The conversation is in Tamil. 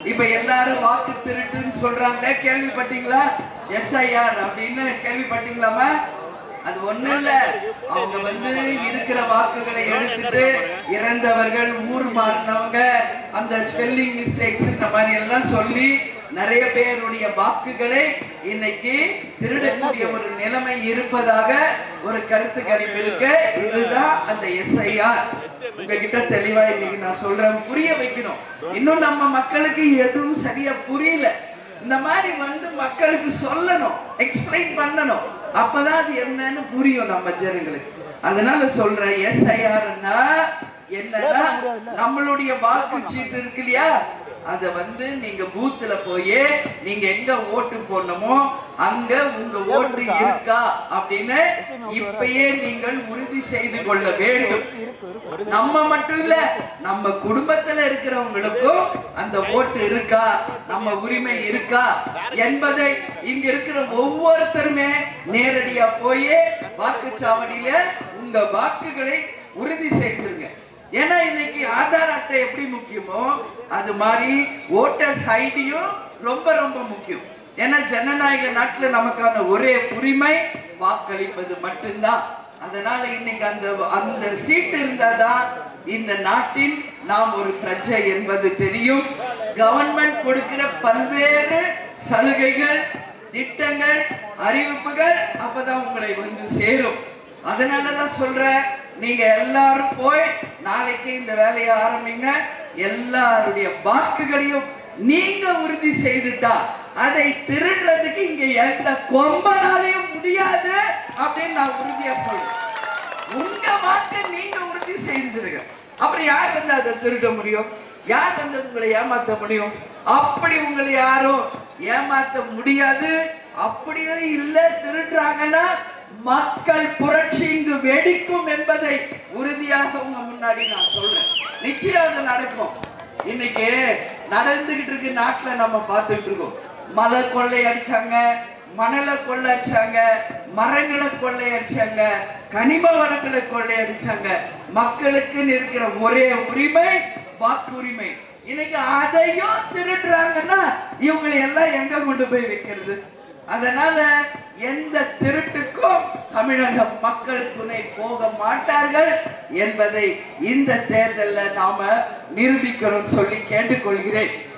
இப்ப எல்லாரும் வாக்கு திருட்டுன்னு சொல்றாங்களே, கேள்விப்பட்டீங்களா? எஸ்ஐஆர் அப்படின்னு கேள்விப்பட்டீங்களாமா? அது ஒண்ணு இல்ல. அவங்க இருக்கிற வாக்குகளை எடுத்துட்டு இறந்தவர்கள், ஊர் மாறினவங்க, அந்த ஸ்பெல்லிங் மிஸ்டேக்ஸ் இந்த மாதிரி எல்லாம் சொல்லி நிறைய பேருடைய வாக்குகளை இன்னைக்கு திருடக்கூடிய ஒரு நிலைமை இருப்பதாக ஒரு கருத்து கணிப்பு இருக்கு. இதுதான் அந்த எஸ்ஐஆர். உங்ககிட்ட தெளிவா இன்னைக்கு நான் சொல்றேன், புரிய வைக்கணும். இன்னும் நம்ம மக்களுக்கு எதுவும் சரியா புரியல. இந்த மாதிரி மக்களுக்கு சொல்லணும், எக்ஸ்பிளைன் பண்ணணும். அப்பதான் அது என்னன்னு புரியும் நம்ம ஜனங்களுக்கு. அதனால சொல்றேன், எஸ்ஐஆர்னா என்னன்னா நம்மளுடைய வாக்கு சீட்டு இருக்கு இல்லையா, அத நீங்க பூத்துல போய் நீங்க எங்க ஓட்டு போடணுமோ அங்க உங்க ஓட்டு இருக்கா அப்படின்னு இப்பயே நீங்கள் உறுதி செய்து கொள்ள வேண்டும். நம்ம மட்டும் இல்ல, நம்ம குடும்பத்துல இருக்கிறவங்களுக்கும் அந்த ஓட்டு இருக்கா, நம்ம உரிமை இருக்கா என்பதை இங்க இருக்கிற ஒவ்வொருத்தருமே நேரடியா போய் வாக்குச்சாவடியில உங்க வாக்குகளை உறுதி செய்திருங்க. ஏன்னா இன்னைக்கு ஆதார் அட்டை எப்படி முக்கியமோ அது மாதிரி ஓட்டர்ஸ் ஐடியும் ரொம்ப ரொம்ப முக்கியம். ஏன்னா ஜனநாயக நாட்டுல நமக்கான ஒரே உரிமை வாக்களிப்பது மட்டும்தான். அதனால இன்னைக்கு அந்த சீட்டு இருந்தாதான் இந்த நாட்டின் நாம் ஒரு பிரஜை என்பது தெரியும். கவர்மெண்ட் கொடுக்கிற பல்வேறு சலுகைகள், திட்டங்கள், அறிவிப்புகள் அப்பதான் உங்களை சேரும். அதனாலதான் சொல்றேன், நீங்க எல்லாரும் போய் நாளைக்கு இந்த வேலையை ஆரம்பிங்க. எல்லாருடைய வாக்குகளையும் நீங்க உறுதி செய்துட்டா அதை திருடுறதுக்கு இங்க எந்த கொம்பனாலையும் முடியாது அப்படின்னு நான் உறுதியா சொல்றேன். உங்க வாக்கை நீங்க உறுதி செஞ்சிருங்க. அப்புறம் யார் அதை திருட முடியும்? யார் உங்களை ஏமாத்த முடியும்? அப்படி உங்களை யாரும் ஏமாத்த முடியாது. அப்படியே இல்ல திருடுறாங்கன்னா மக்கள் புரட்சி இங்கு வெடிக்கும் என்பதை உறுதியாக உங்க முன்னாடி நான் சொல்றேன். நிச்சயம் அது நடக்கும். இன்னைக்கு நடந்துகிட்டு இருக்கு நாட்டுல, நம்ம பார்த்துட்டு இருக்கோம். மலை கொள்ளை அடிச்சாங்க, மணலை கொள்ளை அடிச்சாங்க, மரங்களை கொள்ளை அடிச்சாங்க, கனிம வளங்களை கொள்ளை அடிச்சாங்க. மக்களுக்கு இருக்கிற ஒரே உரிமை வாக்குரிமை. இன்னைக்கு அதையும் திருடுறாங்கன்னா இவங்களை எல்லாம் எங்க கொண்டு போய் வைக்கிறது? அதனால எந்த திருட்டுக்கும் தமிழக மக்கள் துணை போக மாட்டார்கள் என்பதை இந்த தேர்தலில் நாம நிரூபிக்கிறோம் சொல்லி கேட்டுக்கொள்கிறேன்.